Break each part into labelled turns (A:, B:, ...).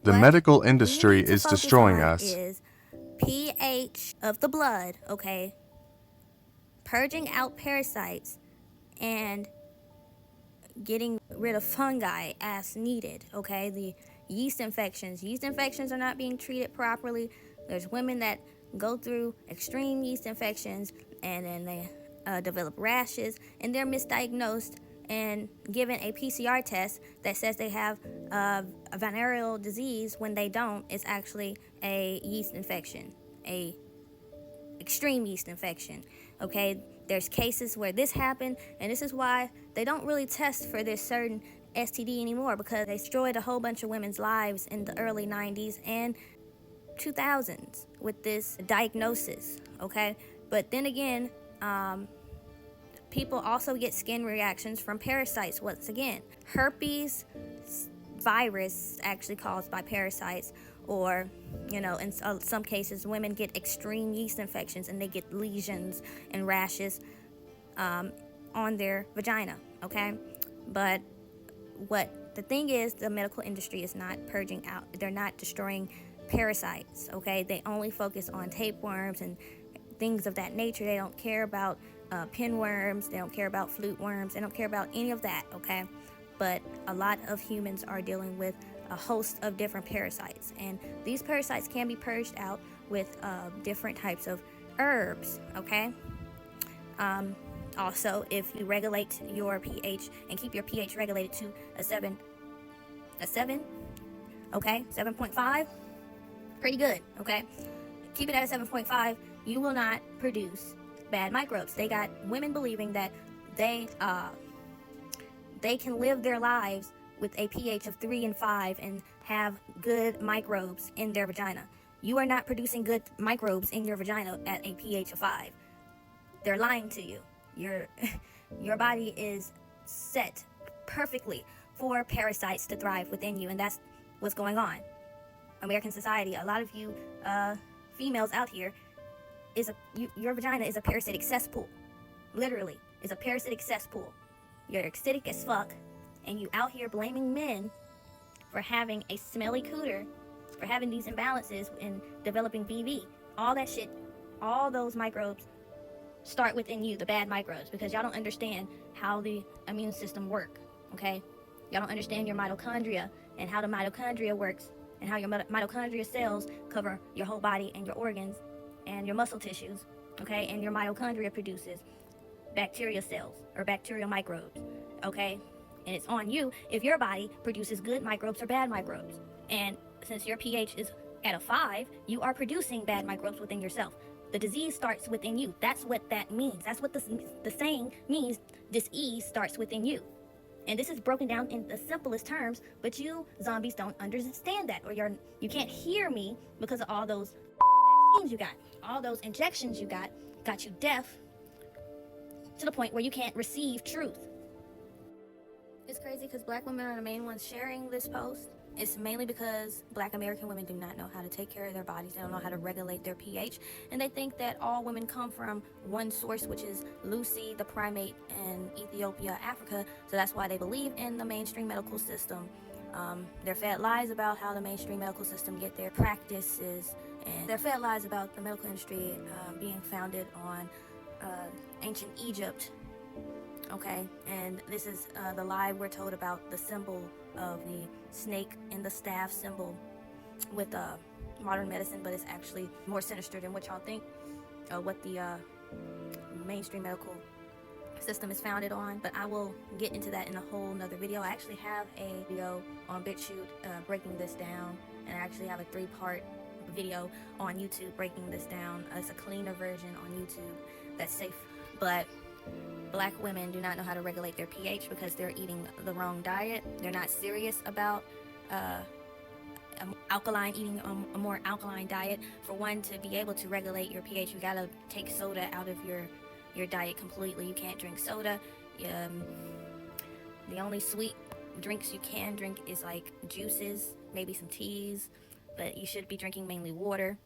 A: The
B: What
A: medical
B: we
A: industry
B: need to
A: is
B: focus
A: destroying
B: on
A: us.
B: is pH of the blood, okay? Purging out parasites and getting rid of fungi as needed, okay? The yeast infections. Yeast infections are not being treated properly. There's women that go through extreme yeast infections and then they develop rashes and they're misdiagnosed and given a PCR test that says they have a venereal disease when they don't. It's actually a yeast infection, a extreme yeast infection. Okay, there's cases where this happened, and this is why they don't really test for this certain STD anymore, because they destroyed a whole bunch of women's lives in the early 90s and 2000s with this diagnosis. Okay, but then again, people also get skin reactions from parasites. Once again, herpes virus actually caused by parasites, or in some cases women get extreme yeast infections and they get lesions and rashes on their vagina. Okay, but what the thing is, the medical industry is not purging out, they're not destroying parasites. Okay, they only focus on tapeworms and things of that nature. They don't care about pinworms, they don't care about flute worms, they don't care about any of that. Okay, but a lot of humans are dealing with a host of different parasites, and these parasites can be purged out with different types of herbs. Okay, also, if you regulate your pH and keep your pH regulated to a 7, okay, 7.5, pretty good. Okay, keep it at a 7.5, you will not produce bad microbes. They got women believing that they can live their lives with a pH of 3 and 5 and have good microbes in their vagina. You are not producing good microbes in your vagina at a pH of 5. They're lying to you. Your body is set perfectly for parasites to thrive within you, and that's what's going on. American society, a lot of you females out here, your vagina is a parasitic cesspool. Literally, is a parasitic cesspool. You're acidic as fuck, and you out here blaming men for having a smelly cooter, for having these imbalances and developing BV. All that shit, all those microbes start within you, the bad microbes, because y'all don't understand how the immune system work. Okay, y'all don't understand your mitochondria and how the mitochondria works, and how your mitochondria cells cover your whole body and your organs and your muscle tissues. Okay, and your mitochondria produces bacteria cells or bacterial microbes. Okay, and it's on you if your body produces good microbes or bad microbes. And since your pH is at a 5, you are producing bad microbes within yourself. The disease starts within you. That's what that means. That's what the saying means. Disease starts within you. And this is broken down in the simplest terms, but you zombies don't understand that, or you can't hear me because of all those vaccines you got, all those injections you got you deaf to the point where you can't receive truth. It's crazy because black women are the main ones sharing this post. It's mainly because black American women do not know how to take care of their bodies. They don't know how to regulate their pH. And they think that all women come from one source, which is Lucy, the primate in Ethiopia, Africa. So that's why they believe in the mainstream medical system. They're fed lies about how the mainstream medical system get their practices. And they're fed lies about the medical industry being founded on ancient Egypt. Okay, and this is the lie we're told about the symbol of the snake and the staff symbol with modern medicine, but it's actually more sinister than what y'all think, what the mainstream medical system is founded on. But I will get into that in a whole nother video. I actually have a video on BitChute breaking this down, and I actually have a 3-part video on YouTube breaking this down. It's a cleaner version on YouTube that's safe, but black women do not know how to regulate their pH because they're eating the wrong diet. They're not serious about eating a more alkaline diet. For one, to be able to regulate your pH, you gotta take soda out of your diet completely. You can't drink soda. The only sweet drinks you can drink is like juices, maybe some teas, but you should be drinking mainly water.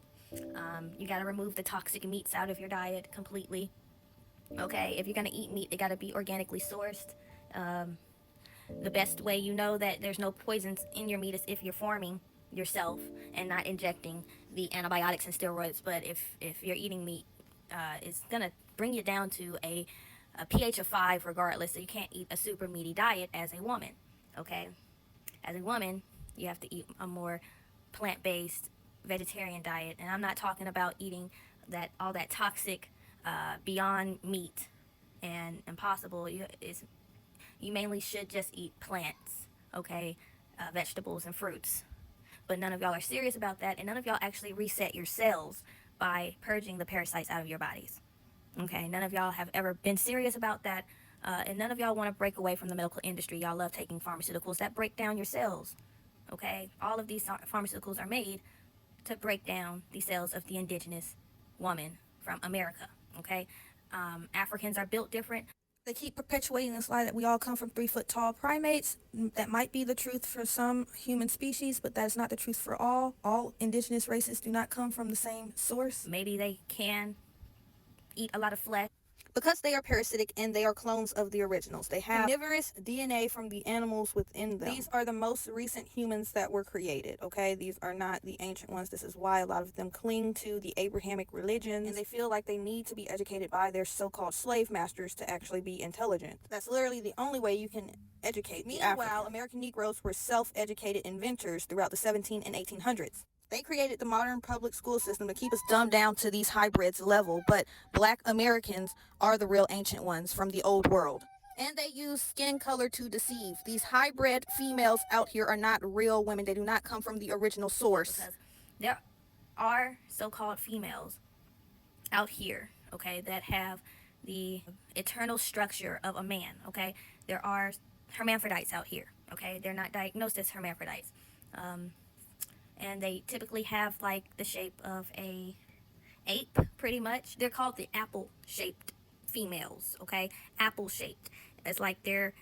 B: You gotta remove the toxic meats out of your diet completely. Okay, if you're gonna eat meat, it gotta be organically sourced. The best way you know that there's no poisons in your meat is if you're farming. yourself and not injecting the antibiotics and steroids. But if you're eating meat, it's gonna bring you down to a pH of 5 regardless. So you can't eat a super meaty diet as a woman. Okay, as a woman, you have to eat a more plant-based vegetarian diet, and I'm not talking about eating that all that toxic beyond meat and impossible. You mainly should just eat plants, okay, vegetables and fruits. But none of y'all are serious about that, and none of y'all actually reset your cells by purging the parasites out of your bodies. Okay, none of y'all have ever been serious about that, and none of y'all want to break away from the medical industry. Y'all love taking pharmaceuticals that break down your cells. Okay, all of these pharmaceuticals are made to break down the cells of the indigenous woman from America. Okay, Africans are built different.
A: They keep perpetuating this lie that we all come from 3-foot tall primates. That might be the truth for some human species, but that is not the truth for all. All indigenous races do not come from the same source.
B: Maybe they can eat a lot of flesh,
A: because they are parasitic and they are clones of the originals. They have carnivorous DNA from the animals within them. These are the most recent humans that were created, okay? These are not the ancient ones. This is why a lot of them cling to the Abrahamic religions, and they feel like they need to be educated by their so-called slave masters to actually be intelligent. That's literally the only way you can educate the Africans. Meanwhile, American Negroes were self-educated inventors throughout the 17 and 1800s. They created the modern public school system to keep us dumbed down to these hybrids level, but black Americans are the real ancient ones from the old world. And they use skin color to deceive. These hybrid females out here are not real women. They do not come from the original source.
B: because there are so-called females out here, okay, that have the eternal structure of a man, okay? There are hermaphrodites out here, okay? They're not diagnosed as hermaphrodites. And they typically have like the shape of a ape, pretty much. They're called the apple-shaped females, okay? Apple-shaped. It's like their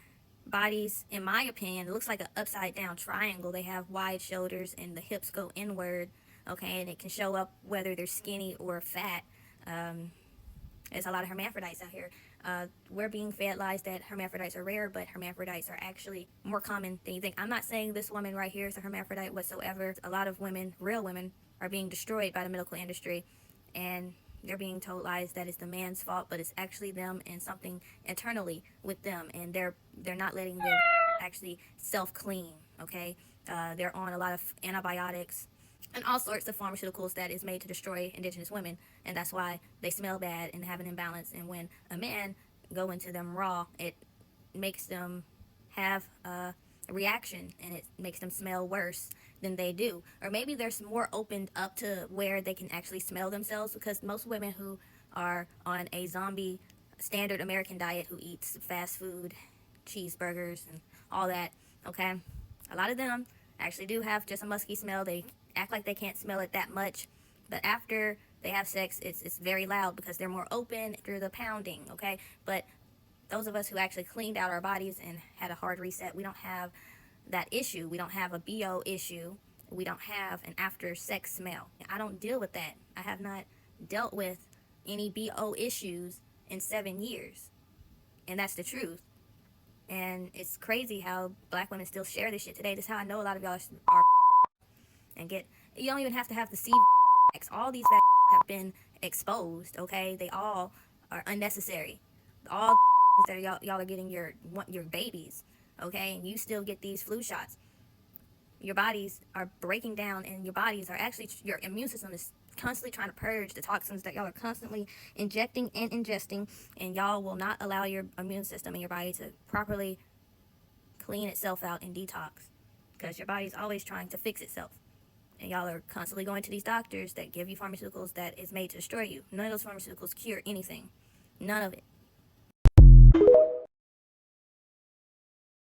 B: bodies, in my opinion, it looks like an upside-down triangle. They have wide shoulders and the hips go inward, okay? And it can show up whether they're skinny or fat. There's a lot of hermaphrodites out here. We're being fed lies that hermaphrodites are rare, but hermaphrodites are actually more common than you think. I'm not saying this woman right here is a hermaphrodite whatsoever. A lot of women, real women, are being destroyed by the medical industry, and they're being told lies that it's the man's fault, but it's actually them and something internally with them, and they're not letting them actually self-clean, okay? They're on a lot of antibiotics and all sorts of pharmaceuticals that is made to destroy indigenous women, and that's why they smell bad and have an imbalance. And when a man go into them raw, it makes them have a reaction, and it makes them smell worse than they do. Or maybe they're more opened up to where they can actually smell themselves, because most women who are on a zombie standard American diet, who eats fast food, cheeseburgers and all that, okay, a lot of them actually do have just a musky smell. They act like they can't smell it that much, but after they have sex, it's very loud because they're more open through the pounding, okay? But those of us who actually cleaned out our bodies and had a hard reset, we don't have that issue. We don't have a BO issue. We don't have an after sex smell. I don't deal with that. I have not dealt with any BO issues in 7 years, and that's the truth. And it's crazy how black women still share this shit today. This is how I know a lot of y'all are and get, you don't even have to have the C facts. All these facts have been exposed, okay? They all are unnecessary. All that y'all are getting your babies, okay? And you still get these flu shots. Your bodies are breaking down, and your bodies are actually, your immune system is constantly trying to purge the toxins that y'all are constantly injecting and ingesting, and y'all will not allow your immune system and your body to properly clean itself out and detox, because your body's always trying to fix itself. And y'all are constantly going to these doctors that give you pharmaceuticals that is made to destroy you. None of those pharmaceuticals cure anything. None of it.